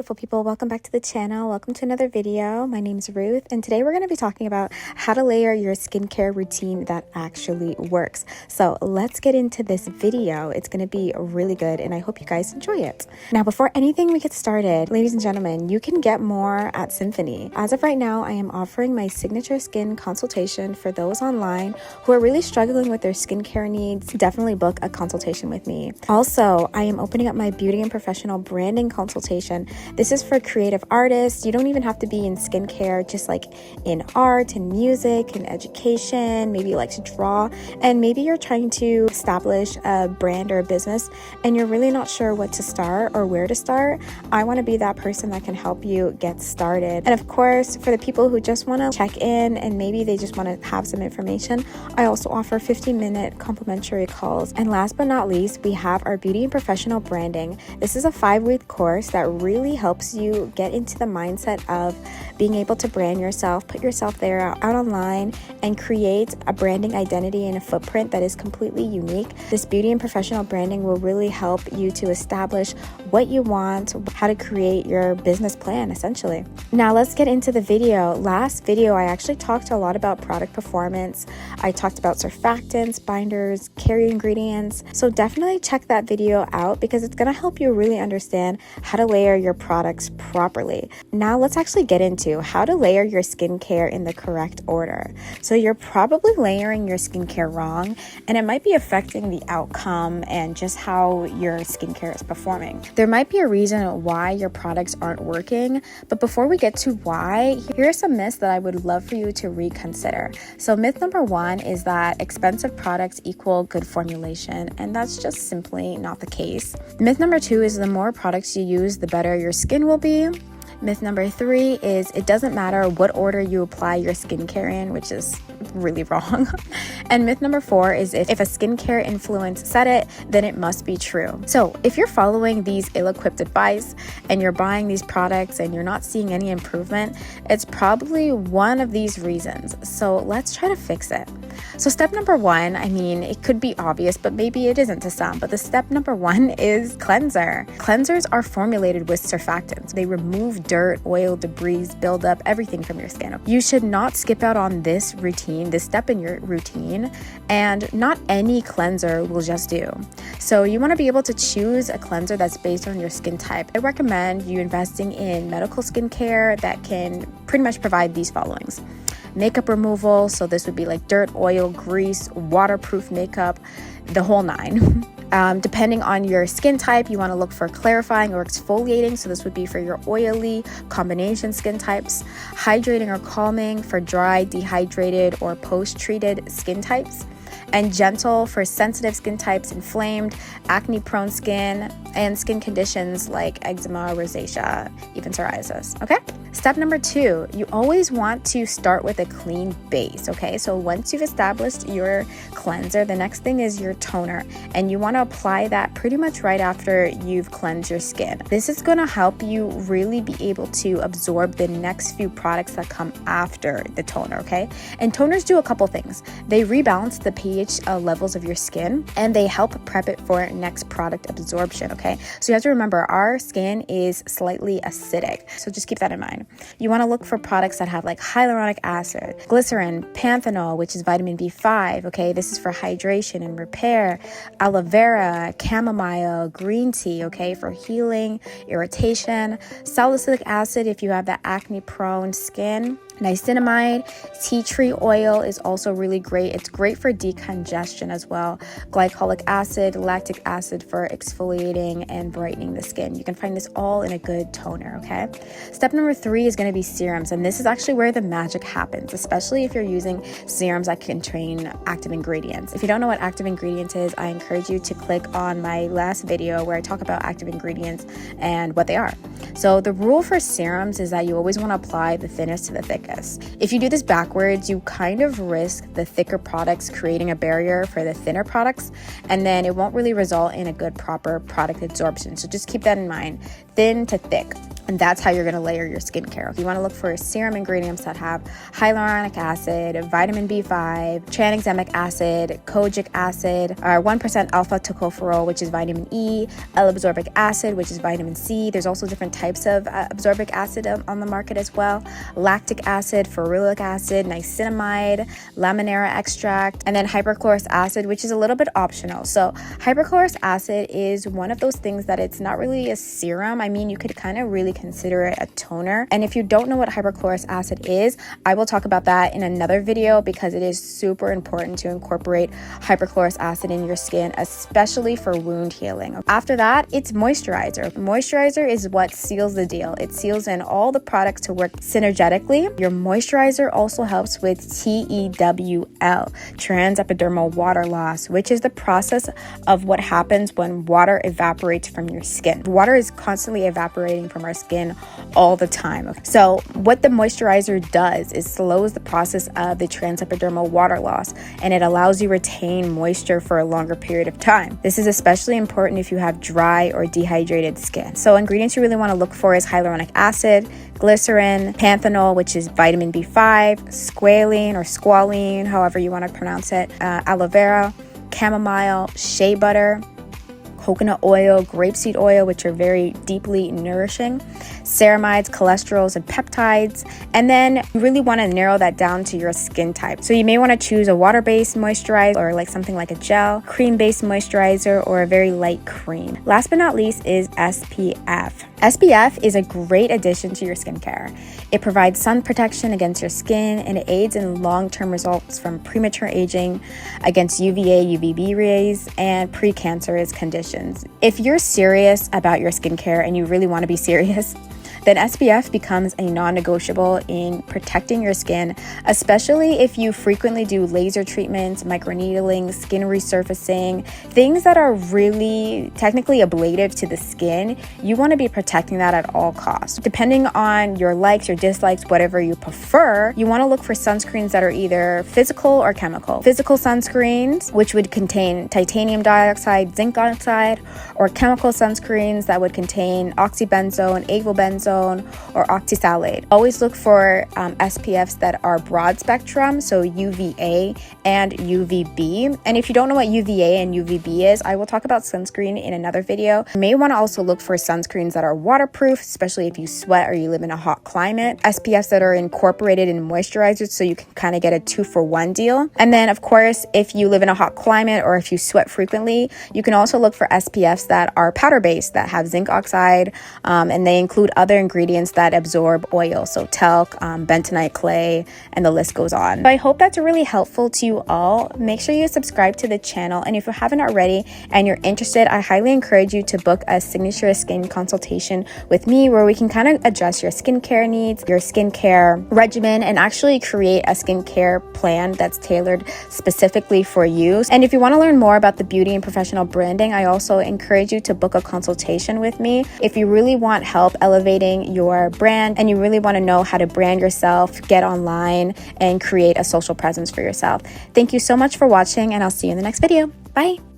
beautiful people, welcome back to the channel. Welcome to another video. My name is Ruth, and today we're going to be talking about how to layer your skincare routine that actually works. So let's get into this video. It's going to be really good, and I hope you guys enjoy it. Now, before anything we get started, ladies and gentlemen, you can get more at Symphoni. As of right now, I am offering my signature skin consultation for those online who are really struggling with their skincare needs. Definitely book a consultation with me. Also, I am opening up my beauty and professional branding consultation. This is for creative artists. You don't even have to be in skincare, just like in art and music and education. Maybe you like to draw, and maybe you're trying to establish a brand or a business and you're really not sure what to start or where to start. I want to be that person that can help you get started. And of course, for the people who just want to check in and maybe they just want to have some information, I also offer 15-minute complimentary calls. And last but not least, we have our beauty and professional branding. This is a 5-week course that really helps you get into the mindset of being able to brand yourself, put yourself there out online, and create a branding identity and a footprint that is completely unique. This beauty and professional branding will really help you to establish what you want, how to create your business plan, essentially. Now let's get into the video. Last video, I actually talked a lot about product performance. I talked about surfactants, binders, carrier ingredients. So definitely check that video out because it's going to help you really understand how to layer your products properly. Now let's actually get into how to layer your skincare in the correct order. So you're probably layering your skincare wrong, and it might be affecting the outcome and just how your skincare is performing. There might be a reason why your products aren't working, but before we get to why, here are some myths that I would love for you to reconsider. So myth number 1 is that expensive products equal good formulation, and that's just simply not the case. Myth number 2 is the more products you use, the better your skin will be. Myth number 3 is it doesn't matter what order you apply your skincare in, which is really wrong. And myth number 4 is if a skincare influencer said it, then it must be true. So if you're following these ill-equipped advice and you're buying these products and you're not seeing any improvement, it's probably one of these reasons. So let's try to fix it. So step number 1, I mean, it could be obvious, but maybe it isn't to some, but the step number 1 is cleanser. Cleansers are formulated with surfactants. They remove dirt, oil, debris, buildup, everything from your skin. You should not skip out on this routine, this step in your routine, and not any cleanser will just do. So you want to be able to choose a cleanser that's based on your skin type. I recommend you investing in medical skincare that can pretty much provide these followings. Makeup removal, so this would be like dirt, oil, grease, waterproof makeup, the whole 9. Depending on your skin type, you want to look for clarifying or exfoliating, so this would be for your oily combination skin types. Hydrating or calming for dry, dehydrated, or post-treated skin types. And gentle for sensitive skin types, inflamed, acne-prone skin, and skin conditions like eczema, rosacea, even psoriasis, okay? Step number 2, you always want to start with a clean base, okay? So once you've established your cleanser, the next thing is your toner, and you want to apply that pretty much right after you've cleansed your skin. This is going to help you really be able to absorb the next few products that come after the toner, okay? And toners do a couple things. They rebalance the pH levels of your skin, and they help prep it for next product absorption, okay? So you have to remember, our skin is slightly acidic, so just keep that in mind. You want to look for products that have like hyaluronic acid, glycerin, panthenol, which is vitamin B5, okay? This is for hydration and repair. Aloe vera, chamomile, green tea, okay, for healing, irritation. Salicylic acid if you have that acne-prone skin. Niacinamide, tea tree oil is also really great. It's great for decongestion as well. Glycolic acid, lactic acid for exfoliating and brightening the skin. You can find this all in a good toner, okay? Step number 3 is going to be serums, and this is actually where the magic happens, especially if you're using serums that contain active ingredients. If you don't know what active ingredient is, I encourage you to click on my last video where I talk about active ingredients and what they are. So the rule for serums is that you always want to apply the thinnest to the thickest. If you do this backwards, you kind of risk the thicker products creating a barrier for the thinner products, and then it won't really result in a good, proper product absorption. So just keep that in mind, thin to thick. And that's how you're going to layer your skincare. You want to look for serum ingredients that have hyaluronic acid, vitamin B5, tranexamic acid, kojic acid, 1% alpha tocopherol, which is vitamin E, L-absorbic acid, which is vitamin C. There's also different types of absorbic acid on the market as well. Lactic acid, ferulic acid, niacinamide, laminara extract, and then hypochlorous acid, which is a little bit optional. So hypochlorous acid is one of those things that it's not really a serum. I mean, you could kind of really consider it a toner. And if you don't know what hypochlorous acid is, I will talk about that in another video because it is super important to incorporate hypochlorous acid in your skin, especially for wound healing. After that, it's moisturizer. Moisturizer is what seals the deal. It seals in all the products to work synergetically. Your moisturizer also helps with TEWL, trans epidermal water loss, which is the process of what happens when water evaporates from your skin. Water is constantly evaporating from our skin all the time. So what the moisturizer does is slows the process of the transepidermal water loss, and it allows you to retain moisture for a longer period of time. This is especially important if you have dry or dehydrated skin. So ingredients you really want to look for is hyaluronic acid, glycerin, panthenol, which is vitamin B5, squalene or squalene, however you want to pronounce it, aloe vera, chamomile, shea butter, coconut oil, grapeseed oil, which are very deeply nourishing, ceramides, cholesterols, and peptides. And then you really want to narrow that down to your skin type. So you may want to choose a water-based moisturizer or like something like a gel, cream-based moisturizer, or a very light cream. Last but not least is SPF. SPF is a great addition to your skincare. It provides sun protection against your skin, and it aids in long-term results from premature aging, against UVA, UVB rays, and precancerous conditions. If you're serious about your skincare and you really want to be serious, then SPF becomes a non-negotiable in protecting your skin, especially if you frequently do laser treatments, microneedling, skin resurfacing, things that are really technically ablative to the skin. You want to be protecting that at all costs. Depending on your likes, your dislikes, whatever you prefer, you want to look for sunscreens that are either physical or chemical. Physical sunscreens, which would contain titanium dioxide, zinc oxide, or chemical sunscreens that would contain oxybenzone, avobenzone, or oxysalate. Always look for SPFs that are broad spectrum, so UVA and UVB. And if you don't know what UVA and UVB is, I will talk about sunscreen in another video. You may want to also look for sunscreens that are waterproof, especially if you sweat or you live in a hot climate. SPFs that are incorporated in moisturizers, so you can kind of get a 2-for-1 deal. And then, of course, if you live in a hot climate or if you sweat frequently, you can also look for SPFs that are powder-based, that have zinc oxide, and they include other ingredients that absorb oil, so talc, bentonite clay, and the list goes on. So I hope that's really helpful to you all. Make sure you subscribe to the channel, and if you haven't already and you're interested, I highly encourage you to book a signature skin consultation with me where we can kind of address your skincare needs, your skincare regimen, and actually create a skincare plan that's tailored specifically for you. And if you want to learn more about the beauty and professional branding, I also encourage you to book a consultation with me. If you really want help elevating your brand and you really want to know how to brand yourself, get online, and create a social presence for yourself. Thank you so much for watching, and I'll see you in the next video. Bye.